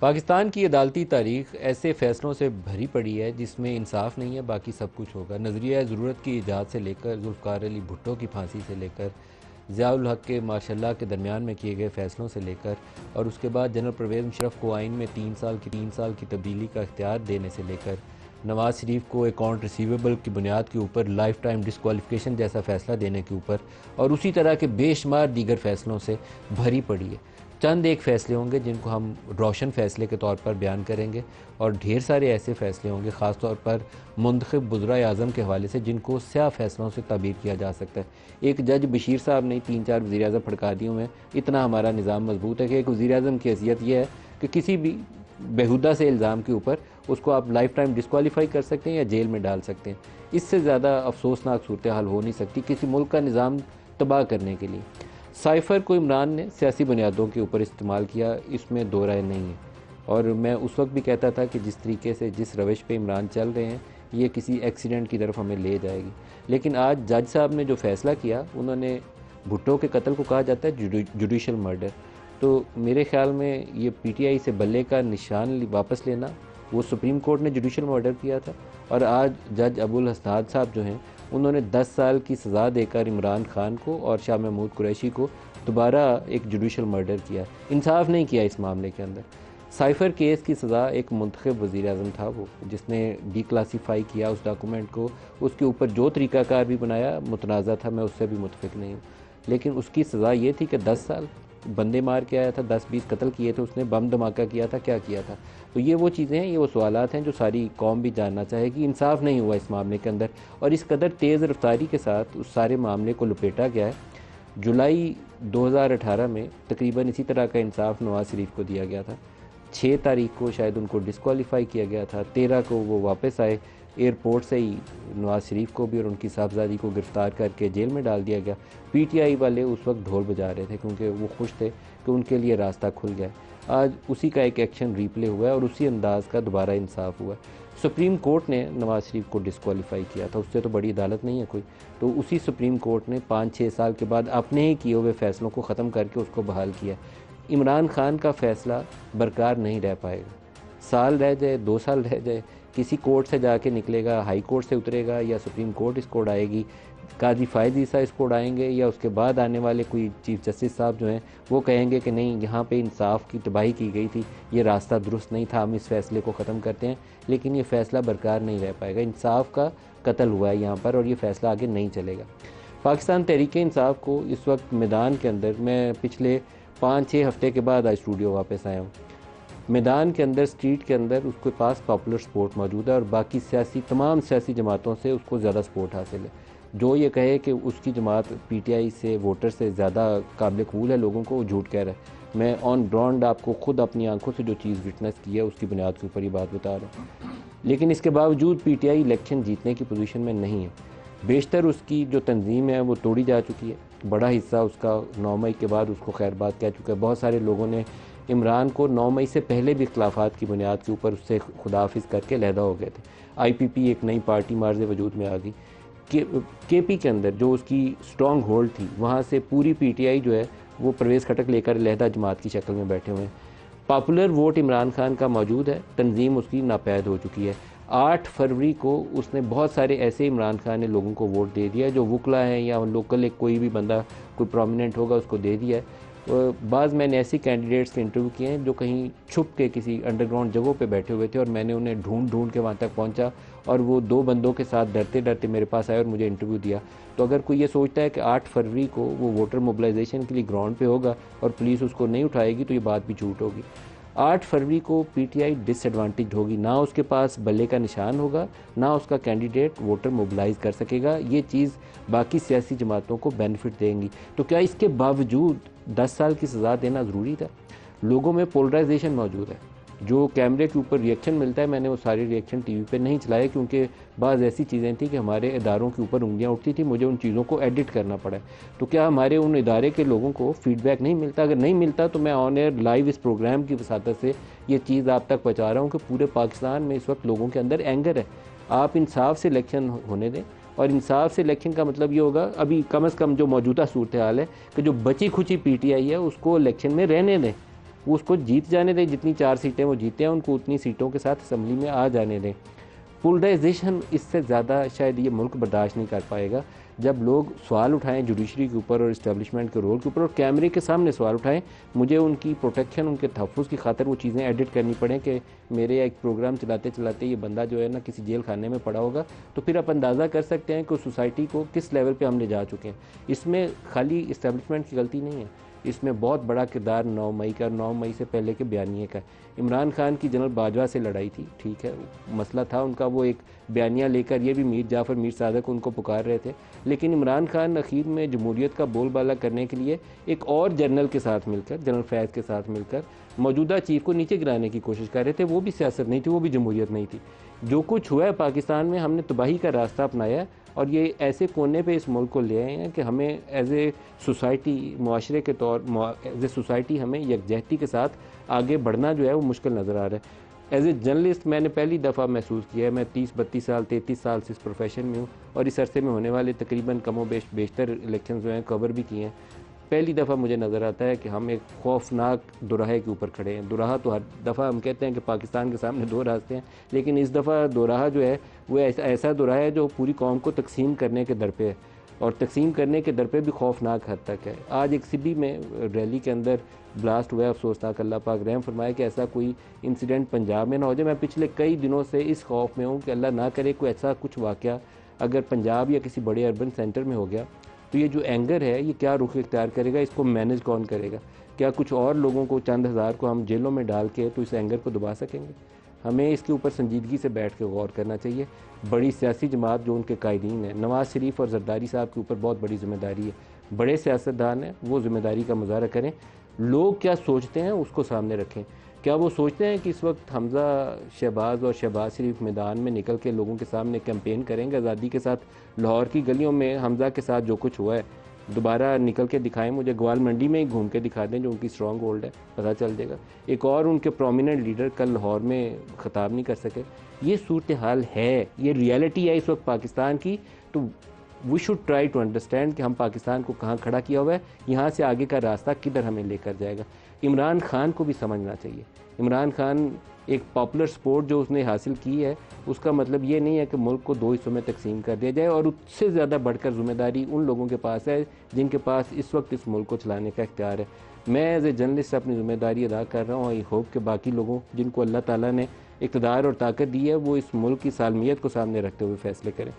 पाकिस्तान की अदालती तारीख ऐसे फ़ैसलों से भरी पड़ी है जिसमें इंसाफ नहीं है, बाकी सब कुछ होगा। नज़रिया ज़रूरत की ईजाद से लेकर जुल्फ़िकार अली भुट्टो की फांसी से लेकर ज़ियाउल हक़ के माशाल्लाह के दरमियान में किए गए फ़ैसलों से लेकर और उसके बाद जनरल परवेज़ मुशर्रफ को आइन में 3 साल की तब्दीली का इख्तियार देने से लेकर नवाज़ शरीफ को अकाउंट रिसीवेबल की बुनियाद के ऊपर लाइफ टाइम डिस्क्वालिफिकेशन जैसा फ़ैसला देने के ऊपर और उसी तरह के बेशुमार दीगर फ़ैसलों से भरी पड़ी है। चंद एक फ़ैसले होंगे जिनको हम रोशन फ़ैसले के तौर पर बयान करेंगे और ढेर सारे ऐसे फ़ैसले होंगे ख़ास तौर पर मुंतखब वज़ीर आज़म के हवाले से जिनको स्याह फ़ैसलों से ताबीर किया जा सकता है। एक जज बशीर साहब ने 3-4 वज़ीर आज़म फड़का दिए हुए हैं। इतना हमारा निज़ाम मजबूत है कि एक वज़ीर आज़म की हैसियत यह है कि किसी भी बेहुदा से इल्ज़ाम के ऊपर उसको आप लाइफ टाइम डिस्क्वालीफाई कर सकते हैं या जेल में डाल सकते हैं। इससे ज़्यादा अफसोसनाक सूरत हाल हो नहीं सकती किसी मुल्क का निज़ाम तबाह करने के लिए। साइफ़र को इमरान ने सियासी बुनियादों के ऊपर इस्तेमाल किया, इसमें दो राय नहीं है। और मैं उस वक्त भी कहता था कि जिस तरीके से जिस रवश पे इमरान चल रहे हैं ये किसी एक्सीडेंट की तरफ हमें ले जाएगी। लेकिन आज जज साहब ने जो फ़ैसला किया, उन्होंने भुट्टो के कत्ल को कहा जाता है जुडिशल मर्डर। तो मेरे ख़्याल में ये पीटीआई से बल्ले का निशान वापस लेना, वो सुप्रीम कोर्ट ने जुडिशल मर्डर किया था और आज जज अबुल हसनाद साहब जो हैं उन्होंने 10 साल की सज़ा देकर इमरान खान को और शाह महमूद कुरैशी को दोबारा एक जुडिशल मर्डर किया। इंसाफ नहीं किया इस मामले के अंदर। साइफ़र केस की सज़ा एक मुंतखब वज़ीर आज़म था वो, जिसने डिक्लासीफाई किया उस डॉक्यूमेंट को, उसके ऊपर जो तरीक़ाकार भी बनाया मुतनाज़ा था, मैं उससे भी मुतफ़िक नहीं हूँ। लेकिन उसकी सज़ा ये थी कि 10 साल बंदे मार के आया था, 10-20 कत्ल किए थे उसने, बम धमाका किया था, क्या किया था। तो ये वो चीज़ें हैं, ये वो सवालात हैं जो सारी कौम भी जानना चाहेगी। इंसाफ नहीं हुआ इस मामले के अंदर और इस कदर तेज़ रफ्तारी के साथ उस सारे मामले को लपेटा गया है। जुलाई 2018 में तकरीबन इसी तरह का इंसाफ नवाज़ शरीफ को दिया गया था। 6 तारीख को शायद उनको डिस्क्वालीफाई किया गया था, 13 को वो वापस आए, एयरपोर्ट से ही नवाज़ शरीफ को भी और उनकी साहबजादी को गिरफ़्तार करके जेल में डाल दिया गया। पीटीआई वाले उस वक्त ढोल बजा रहे थे क्योंकि वो खुश थे कि उनके लिए रास्ता खुल गया। आज उसी का एक एक्शन रिप्ले हुआ है और उसी अंदाज़ का दोबारा इंसाफ हुआ। सुप्रीम कोर्ट ने नवाज़ शरीफ को डिस्क्वालीफाई किया था, उससे तो बड़ी अदालत नहीं है कोई। तो उसी सुप्रीम कोर्ट ने 5-6 साल के बाद अपने ही किए हुए फ़ैसलों को ख़त्म करके उसको बहाल किया। इमरान खान का फ़ैसला बरकरार नहीं रह पाएगा। साल रह जाए, 2 साल रह जाए, किसी कोर्ट से जाके निकलेगा, हाई कोर्ट से उतरेगा या सुप्रीम कोर्ट इसको उड़ाएगी, काजी फ़ायद ईसा इसको उड़ाएंगे या उसके बाद आने वाले कोई चीफ़ जस्टिस साहब जो हैं वो कहेंगे कि नहीं, यहाँ पे इंसाफ की तबाही की गई थी, ये रास्ता दुरुस्त नहीं था, हम इस फ़ैसले को ख़त्म करते हैं। लेकिन ये फ़ैसला बरकरार नहीं रह पाएगा। इंसाफ का कत्ल हुआ है यहाँ पर और ये फ़ैसला आगे नहीं चलेगा। पाकिस्तान तहरीक इंसाफ को इस वक्त मैदान के अंदर, मैं पिछले 5-6 हफ़्ते के बाद आज स्टूडियो वापस आया हूँ, मैदान के अंदर, स्ट्रीट के अंदर उसके पास पॉपुलर सपोर्ट मौजूद है और बाकी तमाम सियासी जमातों से उसको ज़्यादा सपोर्ट हासिल है। जो ये कहे कि उसकी जमात पीटीआई से, वोटर से ज़्यादा काबिल कबूल है लोगों को, वो झूठ कह रहा है। मैं ऑन ग्राउंड आपको खुद अपनी आंखों से जो चीज़ विटनेस की है उसकी बुनियाद के ऊपर ये बात बता रहा हूँ। लेकिन इसके बावजूद पीटीआई इलेक्शन जीतने की पोजीशन में नहीं है। बेशतर उसकी जो तंजीम है वो तोड़ी जा चुकी है। बड़ा हिस्सा उसका 9 मई के बाद उसको खैरबाद कह चुका है। बहुत सारे लोगों ने इमरान को 9 मई से पहले भी इख्तिलाफात की बुनियाद के ऊपर उससे खुदाफिज करके अलहदा हो गए थे। आईपीपी एक नई पार्टी मार्ज़ वजूद में आ गई। केपी के अंदर जो उसकी स्ट्रॉन्ग होल्ड थी, वहाँ से पूरी पीटीआई जो है वो परवेज़ खटक लेकर अलहदा जमात की शक्ल में बैठे हुए हैं। पॉपुलर वोट इमरान खान का मौजूद है, तंजीम उसकी नापैद हो चुकी है। 8 फरवरी को उसने बहुत सारे ऐसे इमरान खान ने लोगों को वोट दे दिया जो वुकला हैं या लोकल एक कोई भी बंदा कोई प्रोमिनेंट होगा उसको दे दिया है। बाज़ मैंने ऐसी कैंडिडेट्स के इंटरव्यू किए हैं जो कहीं छुप के किसी अंडरग्राउंड जगहों पे बैठे हुए थे और मैंने उन्हें ढूंढ के वहाँ तक पहुँचा और वो 2 बंदों के साथ डरते डरते मेरे पास आए और मुझे इंटरव्यू दिया। तो अगर कोई ये सोचता है कि 8 फरवरी को वो वोटर मोबिलाइजेशन के लिए ग्राउंड पे होगा और पुलिस उसको नहीं उठाएगी तो ये बात भी झूठ होगी। 8 फरवरी को पीटीआई डिसएडवांटेज होगी, ना उसके पास बल्ले का निशान होगा, ना उसका कैंडिडेट वोटर मोबिलाइज कर सकेगा। ये चीज़ बाकी सियासी जमातों को बेनिफिट देंगी। तो क्या इसके बावजूद 10 साल की सज़ा देना ज़रूरी था? लोगों में पोलराइजेशन मौजूद है। जो कैमरे के ऊपर रिएक्शन मिलता है, मैंने वो सारे रिएक्शन टीवी पे नहीं चलाए क्योंकि बाज़ ऐसी चीज़ें थी कि हमारे इदारों के ऊपर उंगलियां उठती थी, मुझे उन चीज़ों को एडिट करना पड़ा। तो क्या हमारे उन इदारे के लोगों को फीडबैक नहीं मिलता? अगर नहीं मिलता तो मैं ऑन एयर लाइव इस प्रोग्राम की वसातत से ये चीज़ आप तक पहुँचा रहा हूँ कि पूरे पाकिस्तान में इस वक्त लोगों के अंदर एंगर है। आप इंसाफ से इलेक्शन होने दें और इंसाफ से इलेक्शन का मतलब ये होगा, अभी कम से कम जो मौजूदा सूरत हाल है कि जो बची खुची पीटीआई है उसको इलेक्शन में रहने दें। वो उसको जीत जाने दें, जितनी 4 सीटें वो जीते हैं उनको उतनी सीटों के साथ असम्बली में आ जाने दें। पोलराइजेशन इससे ज़्यादा शायद ये मुल्क बर्दाश्त नहीं कर पाएगा। जब लोग सवाल उठाएं जुडिशरी के ऊपर और इस्टेब्लिशमेंट के रोल के ऊपर और कैमरे के सामने सवाल उठाएं, मुझे उनकी प्रोटेक्शन, उनके तहफ़्फ़ुज़ की खातिर वो चीज़ें एडिट करनी पड़ें कि मेरे एक प्रोग्राम चलाते चलाते ये बंदा जो है ना किसी जेल खाने में पड़ा होगा, तो फिर आप अंदाज़ा कर सकते हैं कि उस सोसाइटी को किस लेवल पर हम ले जा चुके हैं। इसमें खाली इस्टेब्लिशमेंट की गलती नहीं है, इसमें बहुत बड़ा किरदार 9 मई का, 9 मई से पहले के बयानिए का। इमरान खान की जनरल बाजवा से लड़ाई थी, ठीक है, मसला था उनका, वो एक बयानिया लेकर ये भी मीर जाफ़र मीर सादक उनको पुकार रहे थे, लेकिन इमरान खान अखीर में जमहूरियत का बोलबाला करने के लिए एक और जनरल के साथ मिलकर, जनरल फैज़ के साथ मिलकर मौजूदा चीफ को नीचे गिराने की कोशिश कर रहे थे। वो भी सियासत नहीं थी, वो भी जमहूरियत नहीं थी। जो कुछ हुआ है पाकिस्तान में, हमने तबाही का रास्ता अपनाया और ये ऐसे कोने पे इस मुल्क को ले आए हैं कि हमें एज ए सोसाइटी, मुआशरे के तौर एज ए सोसाइटी हमें यकजहती के साथ आगे बढ़ना जो है वो मुश्किल नज़र आ रहा है। एज ए जर्नलिस्ट मैंने पहली दफ़ा महसूस किया है, मैं 30-32 साल 33 साल से इस प्रोफेशन में हूँ और इस अरसे में होने वाले तकरीबन कमो बेशतर इलेक्शन जो हैं कवर भी किए हैं। पहली दफ़ा मुझे नज़र आता है कि हम एक खौफनाक दुराहे के ऊपर खड़े हैं। दुराहा तो हर दफ़ा हम कहते हैं कि पाकिस्तान के सामने 2 रास्ते हैं, लेकिन इस दफ़ा दुराहा जो है वो ऐसा दुराहा है जो पूरी कौम को तकसीम करने के दर पे है और तकसीम करने के दर पे भी खौफनाक हद तक है। आज एक सिबी में रैली के अंदर ब्लास्ट हुआ है, अफसोसनाक, अल्लाह पाक रहम फरमाए कि ऐसा कोई इंसिडेंट पंजाब में ना हो जाए। मैं पिछले कई दिनों से इस खौफ में हूँ कि अल्लाह ना करे कोई ऐसा कुछ वाक़या अगर पंजाब या किसी बड़े अर्बन सेंटर में हो गया तो ये जो एंगर है ये क्या रुख इख्तियार करेगा, इसको मैनेज कौन करेगा? क्या कुछ और लोगों को, चंद हज़ार को हम जेलों में डाल के तो इस एंगर को दबा सकेंगे? हमें इसके ऊपर संजीदगी से बैठ के गौर करना चाहिए। बड़ी सियासी जमात जो उनके कायदीन हैं, नवाज़ शरीफ और जरदारी साहब के ऊपर बहुत बड़ी जिम्मेदारी है। बड़े सियासतदान हैं, वो जिम्मेदारी का मुजाहरा करें। लोग क्या सोचते हैं उसको सामने रखें। क्या वो सोचते हैं कि इस वक्त हमज़ा शहबाज और शहबाज शरीफ मैदान में निकल के लोगों के सामने कैंपेन करेंगे आज़ादी के साथ? लाहौर की गलियों में हमज़ा के साथ जो कुछ हुआ है दोबारा निकल के दिखाएं, मुझे ग्वाल मंडी में ही घूम के दिखा दें जो उनकी स्ट्रॉन्ग होल्ड है, पता चल जाएगा। एक और उनके प्रोमिनेंट लीडर कल लाहौर में ख़िताब नहीं कर सके। ये सूरत हाल है, ये रियलिटी है इस वक्त पाकिस्तान की। तो we should try to understand कि हम पाकिस्तान को कहाँ खड़ा किया हुआ है, यहाँ से आगे का रास्ता किधर हमें लेकर जाएगा। इमरान खान को भी समझना चाहिए। इमरान खान एक पॉपुलर सपोर्ट जो उसने हासिल की है उसका मतलब ये नहीं है कि मुल्क को 2 हिस्सों में तकसीम कर दिया जाए, और उससे ज़्यादा बढ़कर ज़िम्मेदारी उन लोगों के पास है जिनके पास इस वक्त इस मुल्क को चलाने का इख्तियार है। मैं एज ए जर्नलिस्ट अपनी ज़िम्मेदारी अदा कर रहा हूँ। आई होप कि बाकी लोगों जिनको अल्लाह ताला ने इक़्तिदार और ताकत दी है वो इस मुल्क की सालमियत को सामने रखते हुए फ़ैसले करें।